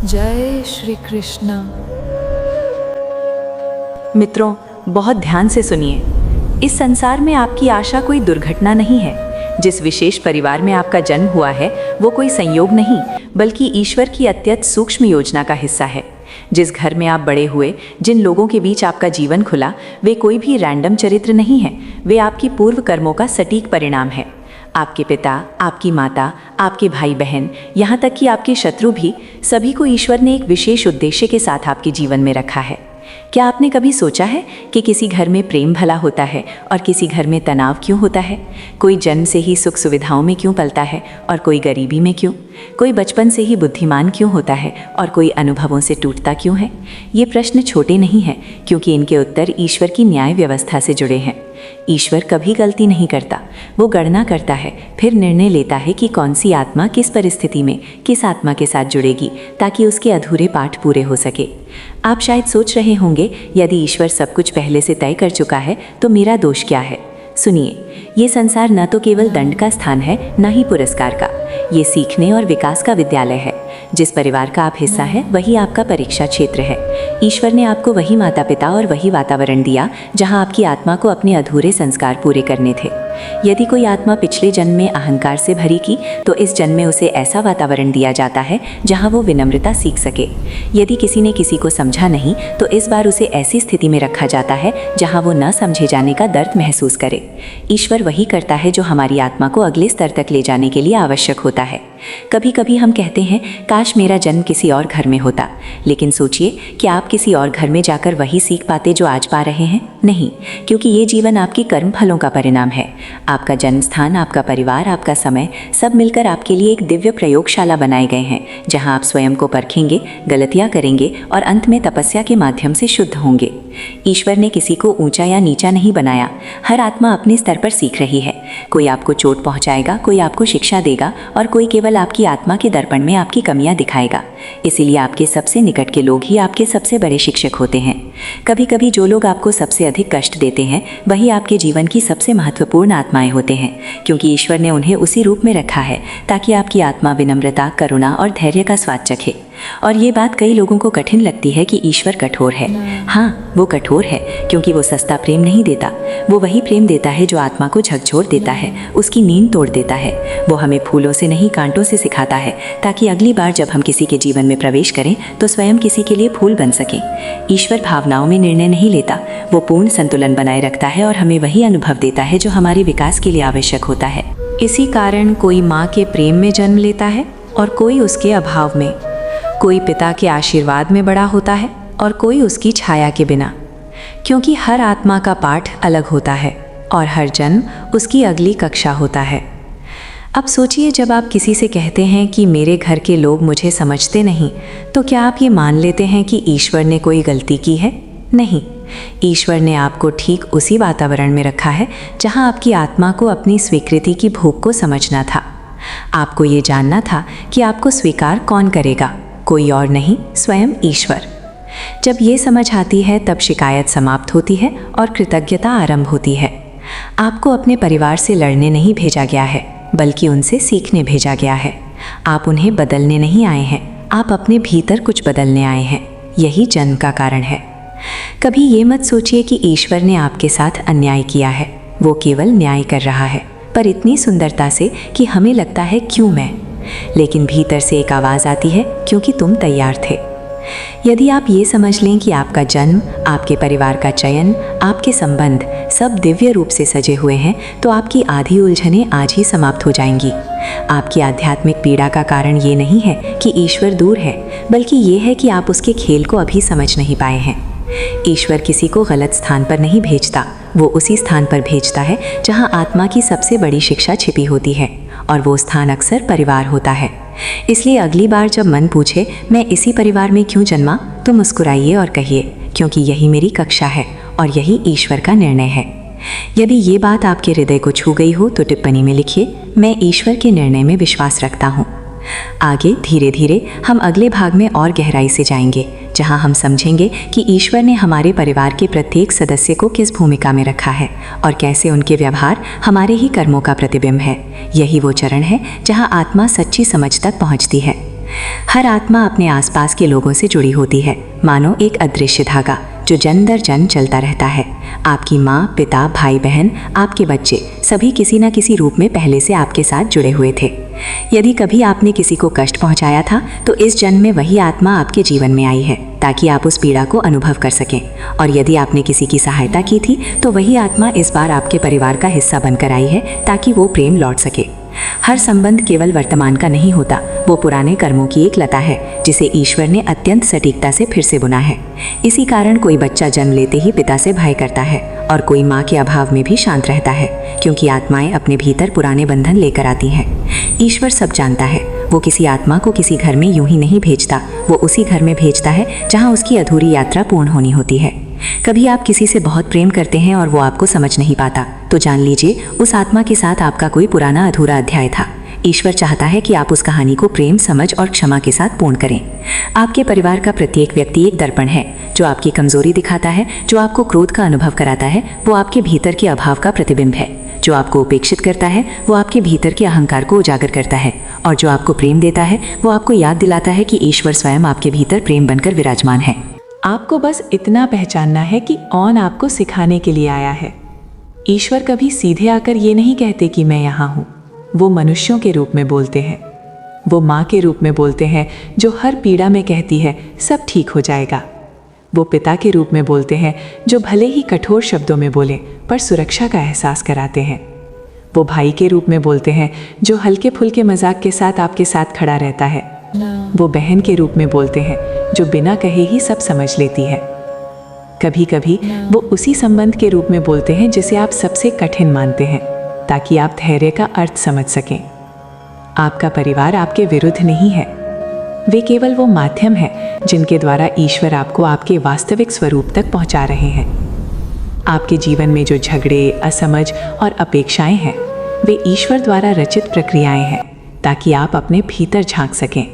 जय श्री कृष्ण। मित्रों, बहुत ध्यान से सुनिए। इस संसार में आपकी आशा कोई दुर्घटना नहीं है। जिस विशेष परिवार में आपका जन्म हुआ है वो कोई संयोग नहीं, बल्कि ईश्वर की अत्यंत सूक्ष्म योजना का हिस्सा है। जिस घर में आप बड़े हुए, जिन लोगों के बीच आपका जीवन खुला, वे कोई भी रैंडम चरित्र नहीं है। वे आपकी पूर्व कर्मों का सटीक परिणाम है। आपके पिता, आपकी माता, आपके भाई बहन, यहाँ तक कि आपके शत्रु भी, सभी को ईश्वर ने एक विशेष उद्देश्य के साथ आपके जीवन में रखा है। क्या आपने कभी सोचा है कि किसी घर में प्रेम भला होता है और किसी घर में तनाव क्यों होता है? कोई जन्म से ही सुख सुविधाओं में क्यों पलता है और कोई गरीबी में क्यों? कोई बचपन से ही बुद्धिमान क्यों होता है और कोई अनुभवों से टूटता क्यों है? ये प्रश्न छोटे नहीं हैं, क्योंकि इनके उत्तर ईश्वर की न्याय व्यवस्था से जुड़े हैं। ईश्वर कभी गलती नहीं करता। वो गणना करता है, फिर निर्णय लेता है कि कौन सी आत्मा किस परिस्थिति में किस आत्मा के साथ जुड़ेगी, ताकि उसके अधूरे पाठ पूरे हो सके। आप शायद सोच रहे होंगे, यदि ईश्वर सब कुछ पहले से तय कर चुका है तो मेरा दोष क्या है? सुनिए, ये संसार न तो केवल दंड का स्थान है, न ही पुरस्कार का। ये सीखने और विकास का विद्यालय है। जिस परिवार का आप हिस्सा है वही आपका परीक्षा क्षेत्र है। ईश्वर ने आपको वही माता पिता और वही वातावरण दिया जहां आपकी आत्मा को अपने अधूरे संस्कार पूरे करने थे। यदि कोई आत्मा पिछले जन्म में अहंकार से भरी की, तो इस जन्म में उसे ऐसा वातावरण दिया जाता है जहां वो विनम्रता सीख सके। यदि किसी ने किसी को समझा नहीं, तो इस बार उसे ऐसी स्थिति में रखा जाता है जहां वो न समझे जाने का दर्द महसूस करे। ईश्वर वही करता है जो हमारी आत्मा को अगले स्तर तक ले जाने के लिए आवश्यक होता है। कभी कभी हम कहते हैं, काश मेरा जन्म किसी और घर में होता। लेकिन सोचिए कि आप किसी और घर में जाकर वही सीख पाते जो आज पा रहे हैं? नहीं, क्योंकि ये जीवन आपके कर्म फलों का परिणाम है। आपका जन्म स्थान, आपका परिवार, आपका समय, सब मिलकर आपके लिए एक दिव्य प्रयोगशाला बनाए गए हैं, जहां आप स्वयं को परखेंगे, गलतियां करेंगे और अंत में तपस्या के माध्यम से शुद्ध होंगे। ईश्वर ने किसी को ऊंचा या नीचा नहीं बनाया। हर आत्मा अपने स्तर पर सीख रही है। कोई आपको चोट पहुंचाएगा, कोई आपको शिक्षा देगा और कोई केवल आपकी आत्मा के दर्पण में आपकी कमियां दिखाएगा। इसीलिए आपके सबसे निकट के लोग ही आपके सबसे बड़े शिक्षक होते हैं। कभी कभी जो लोग आपको सबसे अधिक कष्ट देते हैं, वही आपके जीवन की सबसे महत्वपूर्ण आत्माएं होते हैं, क्योंकि ईश्वर ने उन्हें उसी रूप में रखा है ताकि आपकी आत्मा विनम्रता, करुणा और धैर्य का स्वाद चखे। और ये बात कई लोगों को कठिन लगती है कि ईश्वर कठोर है। हाँ, वो कठोर है क्योंकि वो सस्ता प्रेम नहीं देता। वो वही प्रेम देता है जो आत्मा को झकझोर देता है, उसकी नींद तोड़ देता है। वो हमें फूलों से नहीं, कांटों से सिखाता है, ताकि अगली बार जब हम किसी के जीवन में प्रवेश करें तो स्वयं किसी के लिए फूल बन सकें। ईश्वर भावनाओं में निर्णय नहीं लेता। वो पूर्ण संतुलन बनाए रखता है और हमें वही अनुभव देता है जो हमारे विकास के लिए आवश्यक होता है। इसी कारण कोई माँ के प्रेम में जन्म लेता है और कोई उसके अभाव में। कोई पिता के आशीर्वाद में बड़ा होता है और कोई उसकी छाया के बिना, क्योंकि हर आत्मा का पाठ अलग होता है और हर जन्म उसकी अगली कक्षा होता है। अब सोचिए, जब आप किसी से कहते हैं कि मेरे घर के लोग मुझे समझते नहीं, तो क्या आप ये मान लेते हैं कि ईश्वर ने कोई गलती की है? नहीं, ईश्वर ने आपको ठीक उसी वातावरण में रखा है जहां आपकी आत्मा को अपनी स्वीकृति की भूख को समझना था। आपको ये जानना था कि आपको स्वीकार कौन करेगा, कोई और नहीं, स्वयं ईश्वर। जब ये समझ आती है तब शिकायत समाप्त होती है और कृतज्ञता आरंभ होती है। आपको अपने परिवार से लड़ने नहीं भेजा गया है, बल्कि उनसे सीखने भेजा गया है। आप उन्हें बदलने नहीं आए हैं, आप अपने भीतर कुछ बदलने आए हैं। यही जन्म का कारण है। कभी ये मत सोचिए कि ईश्वर ने आपके साथ अन्याय किया है। वो केवल न्याय कर रहा है, पर इतनी सुंदरता से कि हमें लगता है क्यों मैं। लेकिन भीतर से एक आवाज़ आती है, क्योंकि तुम तैयार थे। यदि आप ये समझ लें कि आपका जन्म, आपके परिवार का चयन, आपके संबंध सब दिव्य रूप से सजे हुए हैं, तो आपकी आधी उलझनें आज ही समाप्त हो जाएंगी। आपकी आध्यात्मिक पीड़ा का कारण ये नहीं है कि ईश्वर दूर है, बल्कि ये है कि आप उसके खेल को अभी समझ नहीं पाए हैं। ईश्वर किसी को गलत स्थान पर नहीं भेजता। वो उसी स्थान पर भेजता है जहां आत्मा की सबसे बड़ी शिक्षा छिपी होती है, और वो स्थान अक्सर परिवार होता है। इसलिए अगली बार जब मन पूछे मैं इसी परिवार में क्यों जन्मा, तो मुस्कुराइए और कहिए, क्योंकि यही मेरी कक्षा है और यही ईश्वर का निर्णय है। यदि ये बात आपके हृदय को छू गई हो तो टिप्पणी में लिखिए, मैं ईश्वर के निर्णय में विश्वास रखता हूँ। आगे धीरे धीरे हम अगले भाग में और गहराई से जाएंगे, जहां हम समझेंगे कि ईश्वर ने हमारे परिवार के प्रत्येक सदस्य को किस भूमिका में रखा है और कैसे उनके व्यवहार हमारे ही कर्मों का प्रतिबिंब है। यही वो चरण है जहां आत्मा सच्ची समझ तक पहुंचती है। हर आत्मा अपने आसपास के लोगों से जुड़ी होती है, मानो एक अदृश्य धागा जो जन दर जन चलता रहता है। आपकी माँ, पिता, भाई बहन, आपके बच्चे सभी किसी न किसी रूप में पहले से आपके साथ जुड़े हुए थे। यदि कभी आपने किसी को कष्ट पहुंचाया था तो इस जन्म में वही आत्मा आपके जीवन में आई है ताकि आप उस पीड़ा को अनुभव कर सकें। और यदि आपने किसी की सहायता की थी तो वही आत्मा इस बार आपके परिवार का हिस्सा बनकर आई है ताकि वो प्रेम लौट सके। हर संबंध केवल वर्तमान का नहीं होता, वो पुराने कर्मों की एक लता है जिसे ईश्वर ने अत्यंत सटीकता से फिर से बुना है। इसी कारण कोई बच्चा जन्म लेते ही पिता से भय करता है और कोई माँ के अभाव में भी शांत रहता है, क्योंकि आत्माएं अपने भीतर पुराने बंधन लेकर आती हैं। ईश्वर सब जानता है, वो किसी आत्मा को किसी घर में यूं ही नहीं भेजता, वो उसी घर में भेजता है जहाँ उसकी अधूरी यात्रा पूर्ण होनी होती है। कभी आप किसी से बहुत प्रेम करते हैं और वो आपको समझ नहीं पाता, तो जान लीजिए उस आत्मा के साथ आपका कोई पुराना अधूरा अध्याय था। ईश्वर चाहता है कि आप उस कहानी को प्रेम, समझ और क्षमा के साथ पूर्ण करें। आपके परिवार का प्रत्येक व्यक्ति एक दर्पण है जो आपकी कमजोरी दिखाता है, जो आपको क्रोध का अनुभव कराता है, वो आपके भीतर के अभाव का प्रतिबिंब है। जो आपको उपेक्षित करता है वो आपके भीतर के अहंकार को उजागर करता है, और जो आपको प्रेम देता है वो आपको याद दिलाता है कि ईश्वर स्वयं आपके भीतर प्रेम बनकर विराजमान है। आपको बस इतना पहचानना है कि कौन आपको सिखाने के लिए आया है। ईश्वर कभी सीधे आकर ये नहीं कहते कि मैं यहाँ हूँ। वो मनुष्यों के रूप में बोलते हैं। वो माँ के रूप में बोलते हैं जो हर पीड़ा में कहती है सब ठीक हो जाएगा। वो पिता के रूप में बोलते हैं जो भले ही कठोर शब्दों में बोले पर सुरक्षा का एहसास कराते हैं। वो भाई के रूप में बोलते हैं जो हल्के फुल्के मजाक के साथ आपके साथ खड़ा रहता है। वो बहन के रूप में बोलते हैं जो बिना कहे ही सब समझ लेती है। कभी कभी वो उसी संबंध के रूप में बोलते हैं जिसे आप सबसे कठिन मानते हैं, ताकि आप धैर्य का अर्थ समझ सकें। आपका परिवार आपके विरुद्ध नहीं है, वे केवल वो माध्यम है जिनके द्वारा ईश्वर आपको आपके वास्तविक स्वरूप तक पहुंचा रहे हैं। आपके जीवन में जो झगड़े, असमझ और अपेक्षाएं हैं, वे ईश्वर द्वारा रचित प्रक्रियाएं हैं ताकि आप अपने भीतर झांक सकें।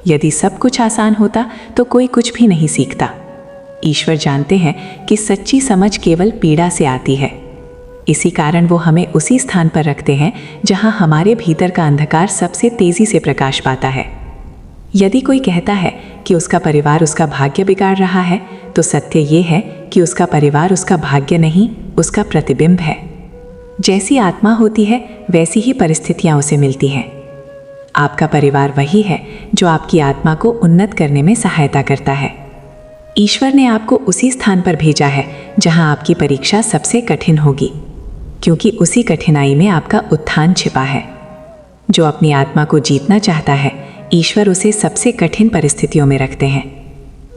यदि सब कुछ आसान होता तो कोई कुछ भी नहीं सीखता। ईश्वर जानते हैं कि सच्ची समझ केवल पीड़ा से आती है। इसी कारण वो हमें उसी स्थान पर रखते हैं जहां हमारे भीतर का अंधकार सबसे तेजी से प्रकाश पाता है। यदि कोई कहता है कि उसका परिवार उसका भाग्य बिगाड़ रहा है, तो सत्य ये है कि उसका परिवार उसका भाग्य नहीं, उसका प्रतिबिंब है। जैसी आत्मा होती है वैसी ही परिस्थितियां उसे मिलती हैं। आपका परिवार वही है जो आपकी आत्मा को उन्नत करने में सहायता करता है। ईश्वर ने आपको उसी स्थान पर भेजा है जहां आपकी परीक्षा सबसे कठिन होगी, क्योंकि उसी कठिनाई में आपका उत्थान छिपा है। जो अपनी आत्मा को जीतना चाहता है, ईश्वर उसे सबसे कठिन परिस्थितियों में रखते हैं,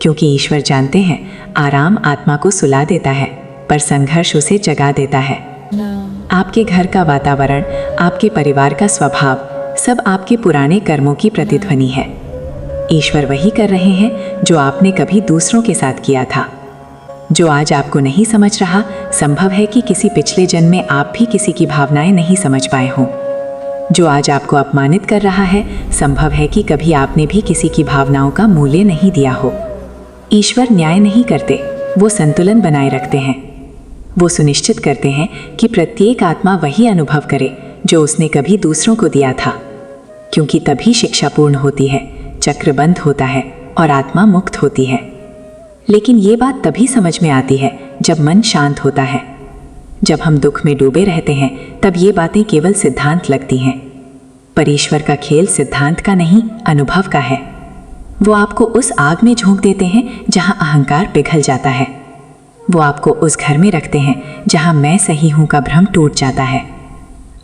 क्योंकि ईश्वर जानते हैं आराम आत्मा को सुला देता है पर संघर्ष उसे जगा देता है। आपके घर का वातावरण, आपके परिवार का स्वभाव सब आपके पुराने कर्मों की प्रतिध्वनि है। ईश्वर वही कर रहे हैं जो आपने कभी दूसरों के साथ किया था। जो आज आपको नहीं समझ रहा, संभव है कि किसी पिछले जन्म में आप भी किसी की भावनाएं नहीं समझ पाए हों। जो आज आपको अपमानित कर रहा है, संभव है कि कभी आपने भी किसी की भावनाओं का मूल्य नहीं दिया हो। ईश्वर न्याय नहीं करते, वो संतुलन बनाए रखते हैं। वो सुनिश्चित करते हैं कि प्रत्येक आत्मा वही अनुभव करे जो उसने कभी दूसरों को दिया था, क्योंकि तभी शिक्षा पूर्ण होती है, चक्र बंद होता है और आत्मा मुक्त होती है। लेकिन ये बात तभी समझ में आती है जब मन शांत होता है। जब हम दुख में डूबे रहते हैं तब ये बातें केवल सिद्धांत लगती हैं, पर ईश्वर का खेल सिद्धांत का नहीं, अनुभव का है। वो आपको उस आग में झोंक देते हैं जहां अहंकार पिघल जाता है। वो आपको उस घर में रखते हैं जहां मैं सही हूं का भ्रम टूट जाता है,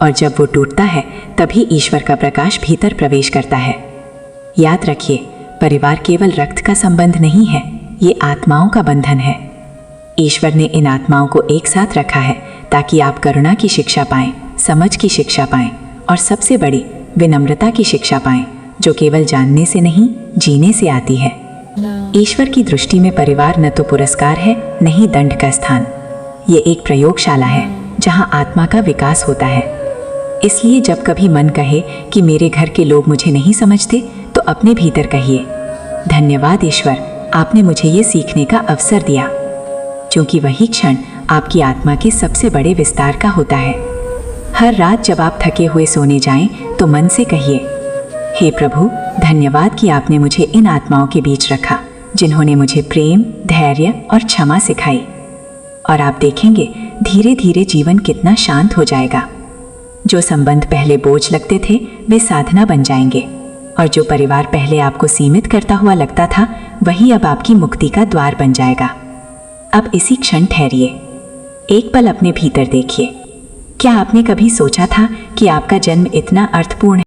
और जब वो टूटता है तभी ईश्वर का प्रकाश भीतर प्रवेश करता है। याद रखिए, परिवार केवल रक्त का संबंध नहीं है, ये आत्माओं का बंधन है। ईश्वर ने इन आत्माओं को एक साथ रखा है ताकि आप करुणा की शिक्षा पाएं, समझ की शिक्षा पाएं और सबसे बड़ी विनम्रता की शिक्षा पाएं, जो केवल जानने से नहीं, जीने से आती है। ईश्वर की दृष्टि में परिवार न तो पुरस्कार है, न ही दंड का स्थान। ये एक प्रयोगशाला है जहां आत्मा का विकास होता है। इसलिए जब कभी मन कहे कि मेरे घर के लोग मुझे नहीं समझते, तो अपने भीतर कहिए, धन्यवाद ईश्वर, आपने मुझे ये सीखने का अवसर दिया, क्योंकि वही क्षण आपकी आत्मा के सबसे बड़े विस्तार का होता है। हर रात जब आप थके हुए सोने जाएं, तो मन से कहिए, हे प्रभु, धन्यवाद कि आपने मुझे इन आत्माओं के बीच रखा जिन्होंने मुझे प्रेम, धैर्य और क्षमा सिखाई। और आप देखेंगे धीरे धीरे जीवन कितना शांत हो जाएगा। जो संबंध पहले बोझ लगते थे वे साधना बन जाएंगे, और जो परिवार पहले आपको सीमित करता हुआ लगता था वही अब आपकी मुक्ति का द्वार बन जाएगा। अब इसी क्षण ठहरिए, एक पल अपने भीतर देखिए। क्या आपने कभी सोचा था कि आपका जन्म इतना अर्थपूर्ण है?